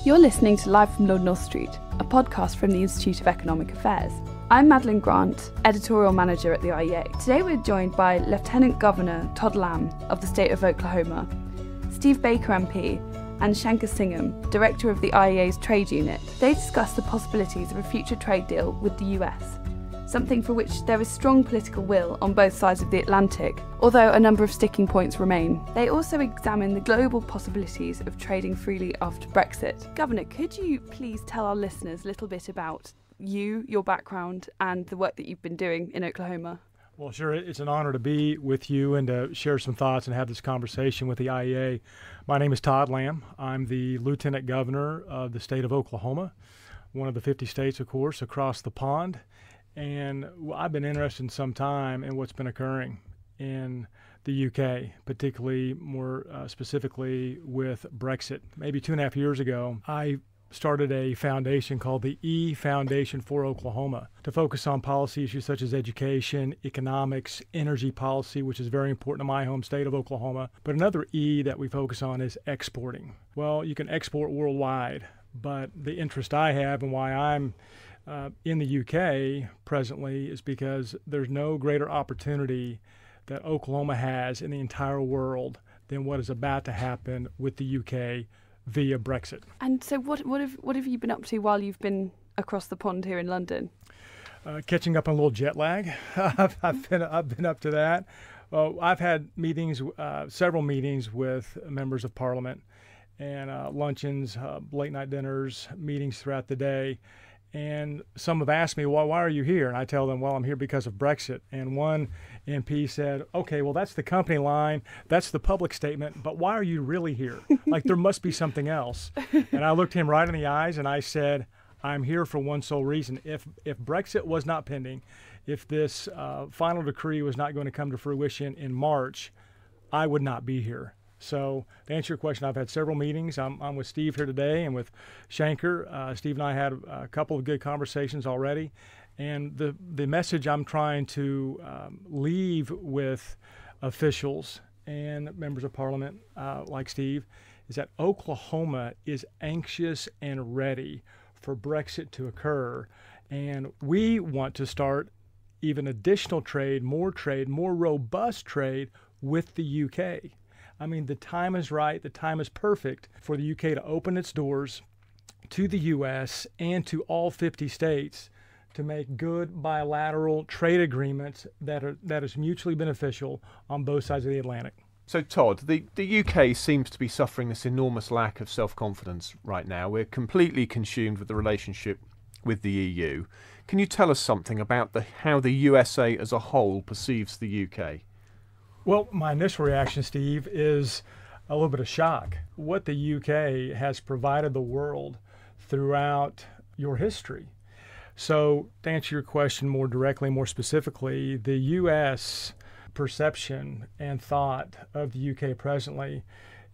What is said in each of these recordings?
You're listening to Live from Lord North Street, a podcast from the Institute of Economic Affairs. I'm Madeline Grant, Editorial Manager at the IEA. Today we're joined by Lieutenant Governor Todd Lamb of the state of Oklahoma, Steve Baker MP, and Shanker Singham, Director of the IEA's Trade Unit. They discuss the possibilities of a future trade deal with the US, something for which there is strong political will on both sides of the Atlantic, although a number of sticking points remain. They also examine the global possibilities of trading freely after Brexit. Governor, could you please tell our listeners a little bit about you, your background, and the work that you've been doing in Oklahoma? Well, sure. It's an honor to be with you and to share some thoughts and have this conversation with the IEA. My name is Todd Lamb. I'm the Lieutenant Governor of the state of Oklahoma, one of the 50 states, of course, across the pond. And I've been interested in some time in what's been occurring in the UK, particularly more specifically with Brexit. Maybe 2.5 years ago, I started a foundation called the E Foundation for Oklahoma to focus on policy issues such as education, economics, energy policy, which is very important to my home state of Oklahoma. But another E that we focus on is exporting. Well, you can export worldwide, but the interest I have and why I'm in the UK presently is because there's no greater opportunity that Oklahoma has in the entire world than what is about to happen with the UK via Brexit. And so what have you been up to while you've been across the pond here in London? Catching up on a little jet lag. I've been up to that. I've had meetings, several meetings with members of Parliament, and luncheons, late night dinners, meetings throughout the day. And some have asked me, well, why are you here? And I tell them, well, I'm here because of Brexit. And one MP said, okay, well, that's the company line. That's the public statement. But why are you really here? Like, there must be something else. And I looked him right in the eyes and I said, I'm here for one sole reason. If Brexit was not pending, if this final decree was not going to come to fruition in March, I would not be here. So to answer your question, I've had several meetings. I'm with Steve here today and with Shanker. Steve and I had a couple of good conversations already. And the message I'm trying to leave with officials and members of Parliament like Steve is that Oklahoma is anxious and ready for Brexit to occur. And we want to start even additional trade, more robust trade with the UK. I mean, the time is right, the time is perfect for the UK to open its doors to the US and to all 50 states to make good bilateral trade agreements that is mutually beneficial on both sides of the Atlantic. So, Todd, the UK seems to be suffering this enormous lack of self-confidence right now. We're completely consumed with the relationship with the EU. Can you tell us something about how the USA as a whole perceives the UK? Well, my initial reaction, Steve, is a little bit of shock. What the UK has provided the world throughout your history. So to answer your question more directly, more specifically, the U.S. perception and thought of the UK presently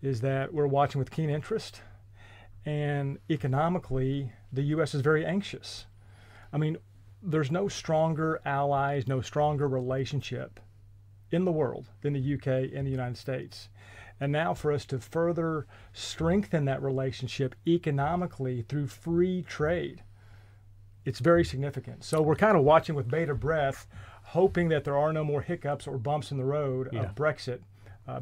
is that we're watching with keen interest, and economically, the U.S. is very anxious. I mean, there's no stronger allies, no stronger relationship in the world than the UK and the United States. And now for us to further strengthen that relationship economically through free trade, it's very significant. So we're kind of watching with bated breath, hoping that there are no more hiccups or bumps in the road of Brexit.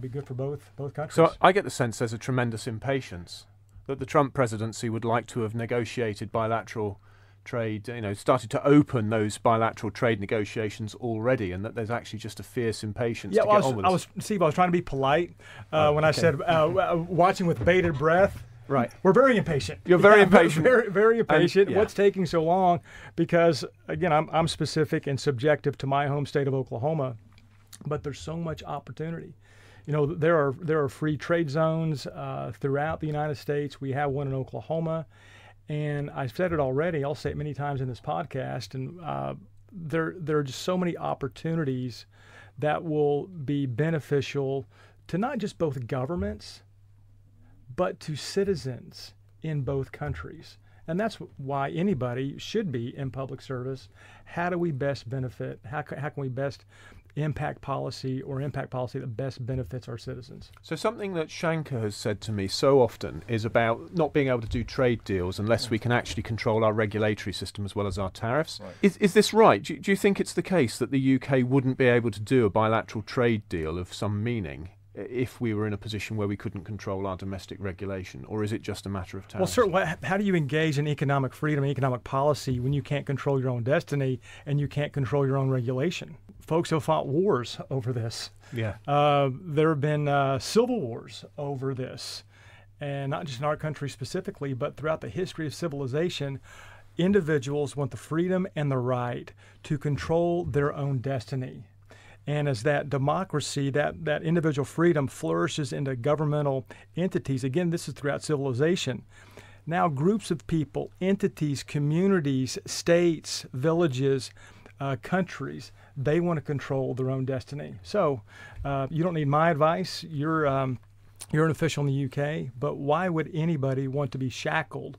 Be good for both countries. So I get the sense there's a tremendous impatience that the Trump presidency would like to have negotiated bilateral trade, started to open those bilateral trade negotiations already, and that there's actually just a fierce impatience to get on with it. Steve, I was trying to be polite when I said watching with bated breath. Right. We're very impatient. You're very impatient. Very, very impatient. What's taking so long? Because, again, I'm specific and subjective to my home state of Oklahoma, but there's so much opportunity. There are free trade zones throughout the United States. We have one in Oklahoma. And I've said it already, I'll say it many times in this podcast, and there are just so many opportunities that will be beneficial to not just both governments, but to citizens in both countries. And that's why anybody should be in public service. How do we best benefit? How can we best impact policy that best benefits our citizens. So something that Shanker has said to me so often is about not being able to do trade deals unless we can actually control our regulatory system as well as our tariffs. Right. Is this right? Do you think it's the case that the UK wouldn't be able to do a bilateral trade deal of some meaning if we were in a position where we couldn't control our domestic regulation, or is it just a matter of tariffs? Well, sir, how do you engage in economic freedom and economic policy when you can't control your own destiny and you can't control your own regulation? Folks have fought wars over this. Yeah. There have been civil wars over this, and not just in our country specifically, but throughout the history of civilization. Individuals want the freedom and the right to control their own destiny. And as that democracy, that individual freedom flourishes into governmental entities, again, this is throughout civilization. Now groups of people, entities, communities, states, villages, countries, they want to control their own destiny. So you don't need my advice. You're an official in the UK, but why would anybody want to be shackled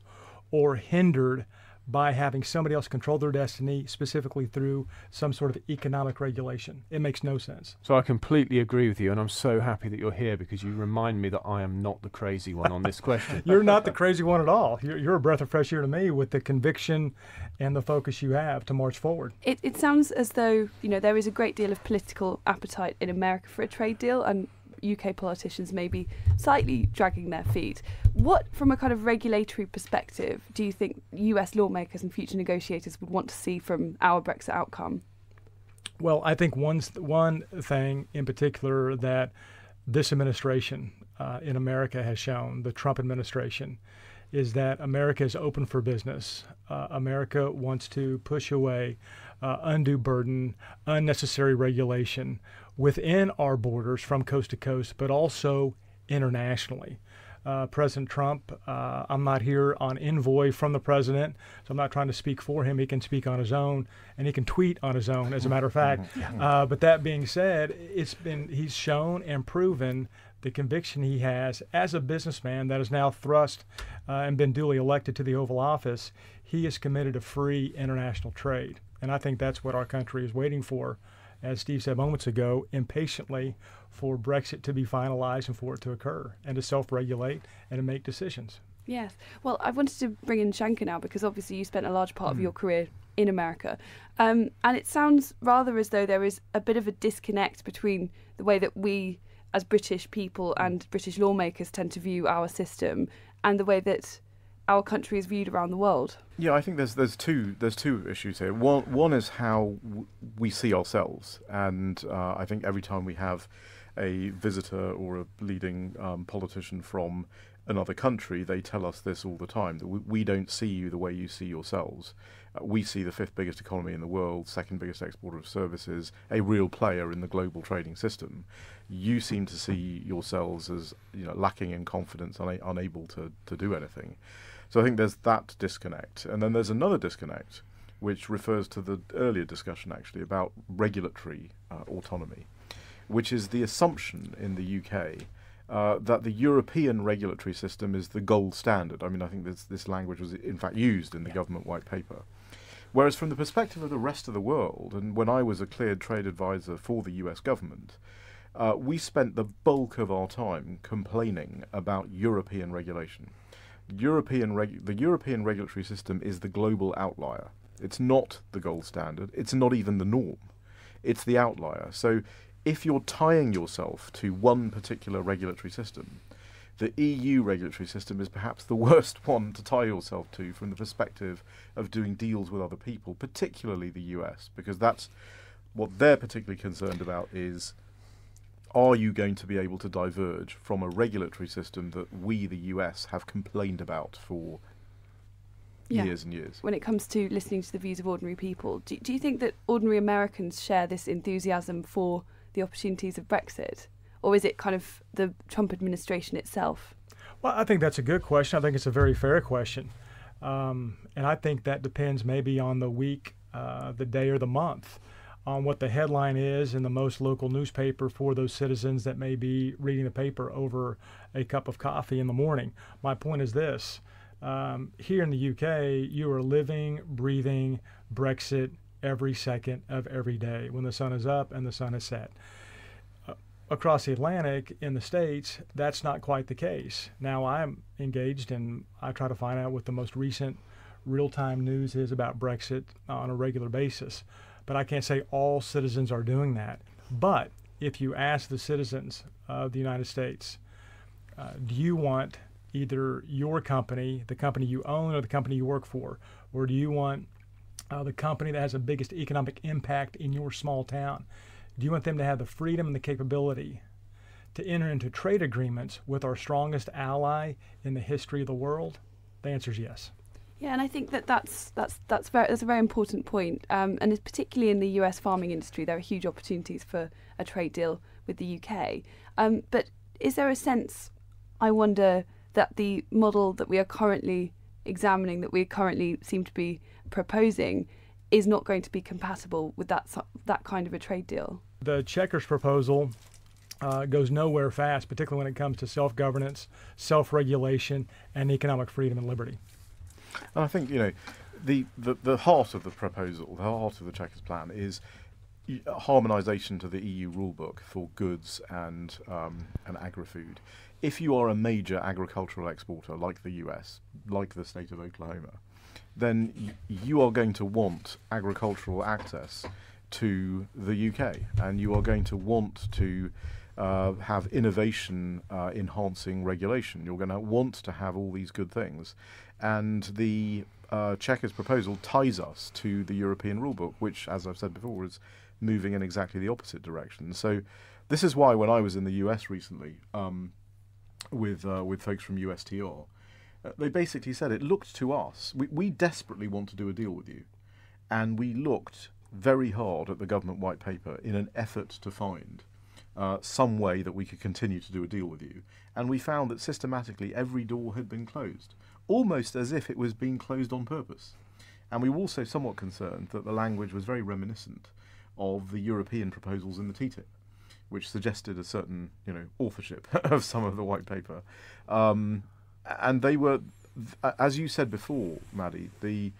or hindered by having somebody else control their destiny, specifically through some sort of economic regulation? It makes no sense. So I completely agree with you, and I'm so happy that you're here because you remind me that I am not the crazy one on this question. You're not the crazy one at all. You're a breath of fresh air to me with the conviction and the focus you have to march forward. It sounds as though, there is a great deal of political appetite in America for a trade deal, and UK politicians may be slightly dragging their feet. What, from a kind of regulatory perspective, do you think US lawmakers and future negotiators would want to see from our Brexit outcome? Well, I think one thing in particular that this administration in America has shown, the Trump administration, is that America is open for business. America wants to push away undue burden, unnecessary regulation within our borders from coast to coast, but also internationally. President Trump, I'm not here on envoy from the president, so I'm not trying to speak for him. He can speak on his own, and he can tweet on his own, as a matter of fact. But that being said, he's shown and proven the conviction he has as a businessman that is now thrust and been duly elected to the Oval Office. He is committed to free international trade, and I think that's what our country is waiting for, as Steve said moments ago, impatiently for Brexit to be finalized and for it to occur and to self-regulate and to make decisions. Yes. Well, I wanted to bring in Shanker now because obviously you spent a large part of your career in America. And it sounds rather as though there is a bit of a disconnect between the way that we as British people and British lawmakers tend to view our system and the way that our country is viewed around the world. Yeah, I think there's two issues here. One is how we see ourselves, and I think every time we have a visitor or a leading politician from another country, they tell us this all the time, that we don't see you the way you see yourselves. We see the fifth biggest economy in the world, second biggest exporter of services, a real player in the global trading system. You seem to see yourselves as lacking in confidence, unable to do anything. So I think there's that disconnect. And then there's another disconnect, which refers to the earlier discussion actually about regulatory autonomy, which is the assumption in the UK that the European regulatory system is the gold standard. I mean, I think this language was in fact used in the government white paper. Whereas from the perspective of the rest of the world, and when I was a cleared trade advisor for the US government, we spent the bulk of our time complaining about European regulation. The European regulatory system is the global outlier. It's not the gold standard. It's not even the norm. It's the outlier. So if you're tying yourself to one particular regulatory system, the EU regulatory system is perhaps the worst one to tie yourself to from the perspective of doing deals with other people, particularly the US, because that's what they're particularly concerned about is, are you going to be able to diverge from a regulatory system that we, the US, have complained about for years and years? When it comes to listening to the views of ordinary people, do you think that ordinary Americans share this enthusiasm for the opportunities of Brexit? Or is it kind of the Trump administration itself? Well, I think that's a good question. I think it's a very fair question. And I think that depends maybe on the week, the day, or the month, on what the headline is in the most local newspaper for those citizens that may be reading the paper over a cup of coffee in the morning. My point is this. Here in the UK, you are living, breathing Brexit every second of every day when the sun is up and the sun is set. Across the Atlantic in the States, that's not quite the case. Now I'm engaged and I try to find out what the most recent real-time news is about Brexit on a regular basis. But I can't say all citizens are doing that. But if you ask the citizens of the United States, do you want either your company, the company you own, or the company you work for, or do you want the company that has the biggest economic impact in your small town? Do you want them to have the freedom and the capability to enter into trade agreements with our strongest ally in the history of the world? The answer is yes. Yeah, and I think that's a very important point. And it's particularly in the US farming industry, there are huge opportunities for a trade deal with the UK. But is there a sense, I wonder, that the model that we are currently examining, that we currently seem to be proposing, is not going to be compatible with that kind of a trade deal? The Chequers proposal goes nowhere fast, particularly when it comes to self-governance, self-regulation, and economic freedom and liberty. And I think, the heart of the proposal, the heart of the Chequers plan is harmonisation to the EU rulebook for goods and agri-food. If you are a major agricultural exporter like the US, like the state of Oklahoma, then you are going to want agricultural access to the UK, and you are going to want to have innovation enhancing regulation. You're going to want to have all these good things. And the Chequers proposal ties us to the European rulebook, which, as I've said before, is moving in exactly the opposite direction. So this is why when I was in the US recently with folks from USTR, they basically said it looked to us, we desperately want to do a deal with you. And we looked very hard at the government white paper in an effort to find some way that we could continue to do a deal with you. And we found that systematically every door had been closed, almost as if it was being closed on purpose. And we were also somewhat concerned that the language was very reminiscent of the European proposals in the TTIP, which suggested a certain, authorship of some of the white paper. And they were, as you said before, Maddie, the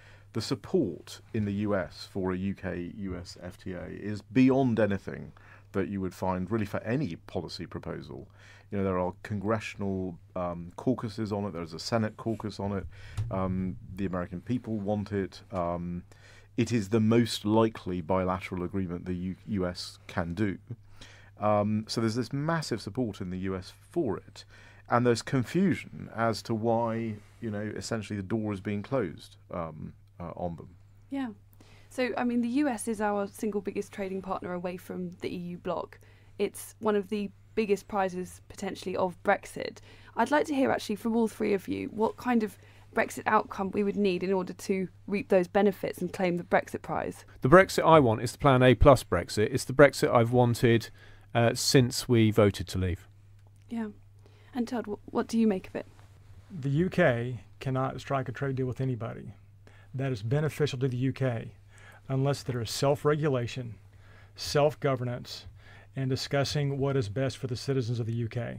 support in the US for a UK-US FTA is beyond anything that you would find really for any policy proposal. There are congressional caucuses on it. There's a Senate caucus on it. The American people want it. It is the most likely bilateral agreement the US can do. So there's this massive support in the US for it. And there's confusion as to why, essentially the door is being closed on them. Yeah. So, the US is our single biggest trading partner away from the EU bloc. It's one of the biggest prizes, potentially, of Brexit. I'd like to hear, actually, from all three of you, what kind of Brexit outcome we would need in order to reap those benefits and claim the Brexit prize. The Brexit I want is the Plan A plus Brexit. It's the Brexit I've wanted since we voted to leave. Yeah. And Todd, what do you make of it? The UK cannot strike a trade deal with anybody that is beneficial to the UK unless there is self-regulation, self-governance, and discussing what is best for the citizens of the UK.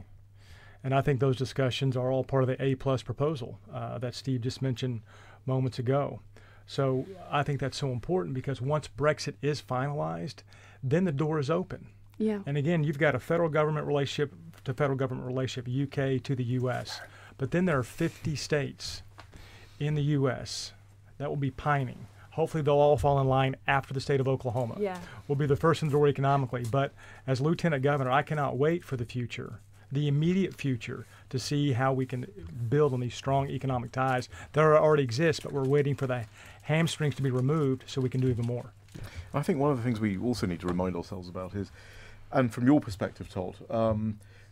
And I think those discussions are all part of the A-plus proposal that Steve just mentioned moments ago. So I think that's so important because once Brexit is finalized, then the door is open. Yeah. And again, you've got a federal government relationship to federal government relationship, UK to the US. But then there are 50 states in the US that will be pining. Hopefully they'll all fall in line after the state of Oklahoma. Yeah. We'll be the first in the door economically. But as Lieutenant Governor, I cannot wait for the future, the immediate future, to see how we can build on these strong economic ties that already exist, but we're waiting for the hamstrings to be removed so we can do even more. I think one of the things we also need to remind ourselves about is, and from your perspective, Todd,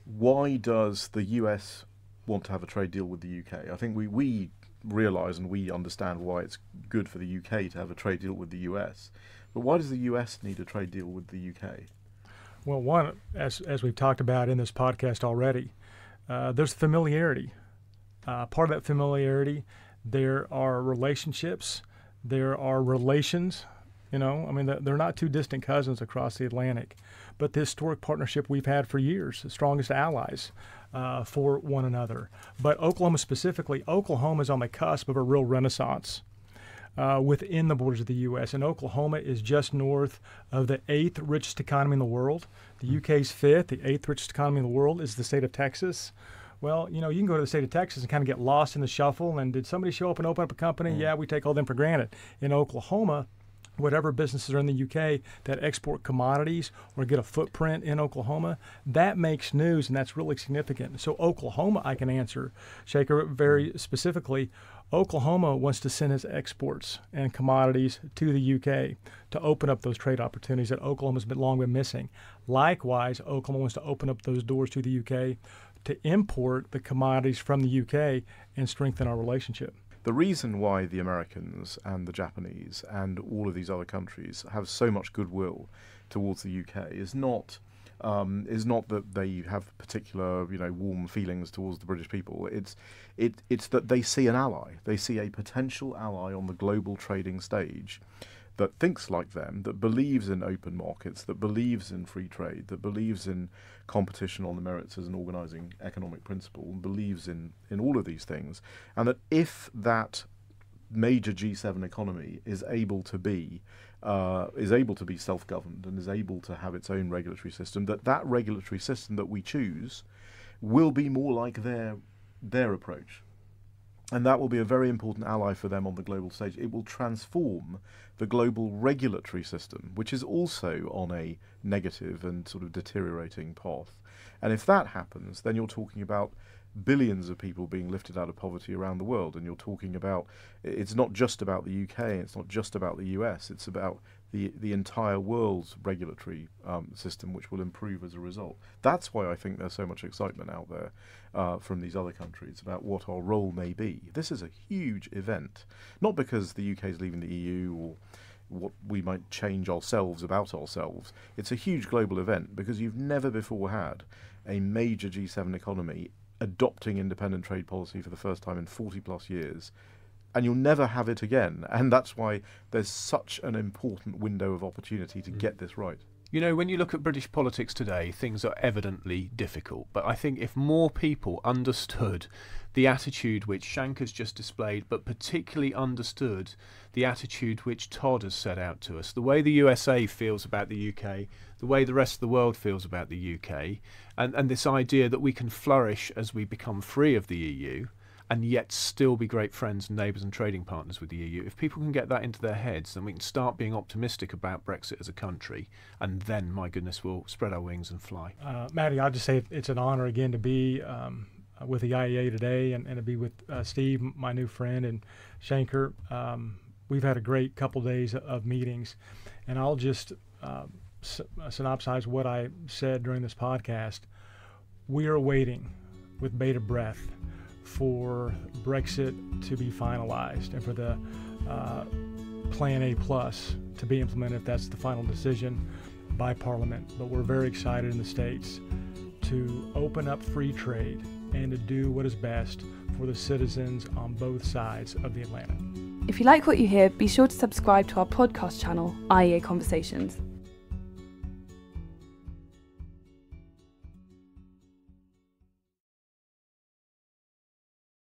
why does the US want to have a trade deal with the UK? I think we realise and we understand why it's good for the UK to have a trade deal with the US. But why does the US need a trade deal with the UK? Well, one, as we've talked about in this podcast already, there's familiarity. Part of that familiarity, there are relationships, there are relations. They're not two distant cousins across the Atlantic, but the historic partnership we've had for years, the strongest allies for one another. But Oklahoma specifically, Oklahoma is on the cusp of a real renaissance. within the borders of the U.S. And Oklahoma is just north of the 8th richest economy in the world. The UK's 5th, the 8th richest economy in the world is the state of Texas. Well, you can go to the state of Texas and kind of get lost in the shuffle. And did somebody show up and open up a company? Yeah, we take all them for granted. In Oklahoma, whatever businesses are in the UK that export commodities or get a footprint in Oklahoma, that makes news, and that's really significant. So Oklahoma, I can answer, Shanker, very specifically. Oklahoma wants to send its exports and commodities to the UK to open up those trade opportunities that Oklahoma's long been missing. Likewise, Oklahoma wants to open up those doors to the UK to import the commodities from the UK and strengthen our relationship. The reason why the Americans and the Japanese and all of these other countries have so much goodwill towards the UK is not that they have particular warm feelings towards the British people. It's that they see an ally. They see a potential ally on the global trading stage that thinks like them, that believes in open markets, that believes in free trade, that believes in competition on the merits as an organising economic principle, and believes in all of these things, and that if that major G7 economy is able to be self-governed and is able to have its own regulatory system, that regulatory system that we choose will be more like their approach. And that will be a very important ally for them on the global stage. It will transform the global regulatory system, which is also on a negative and sort of deteriorating path. And if that happens, then you're talking about billions of people being lifted out of poverty around the world. And you're talking about, it's not just about the UK, it's not just about the US, it's about the entire world's regulatory system, which will improve as a result. That's why I think there's so much excitement out there from these other countries about what our role may be. This is a huge event, not because the UK is leaving the EU or what we might change ourselves about ourselves. It's a huge global event because you've never before had a major G7 economy adopting independent trade policy for the first time in 40 plus years. And you'll never have it again. And that's why there's such an important window of opportunity to get this right. When you look at British politics today, things are evidently difficult. But I think if more people understood the attitude which Shanker's just displayed, but particularly understood the attitude which Todd has set out to us, the way the USA feels about the UK, the way the rest of the world feels about the UK, and this idea that we can flourish as we become free of the EU, and yet still be great friends and neighbours and trading partners with the EU. If people can get that into their heads, then we can start being optimistic about Brexit as a country, and then, my goodness, we'll spread our wings and fly. Maddie, I'll just say it's an honour again to be with the IEA today and to be with Steve, my new friend, and Shanker. We've had a great couple days of meetings, and I'll just synopsize what I said during this podcast. We are waiting with bated breath for Brexit to be finalized and for the Plan A Plus to be implemented if that's the final decision by Parliament. But we're very excited in the States to open up free trade and to do what is best for the citizens on both sides of the Atlantic. If you like what you hear, be sure to subscribe to our podcast channel, IEA Conversations.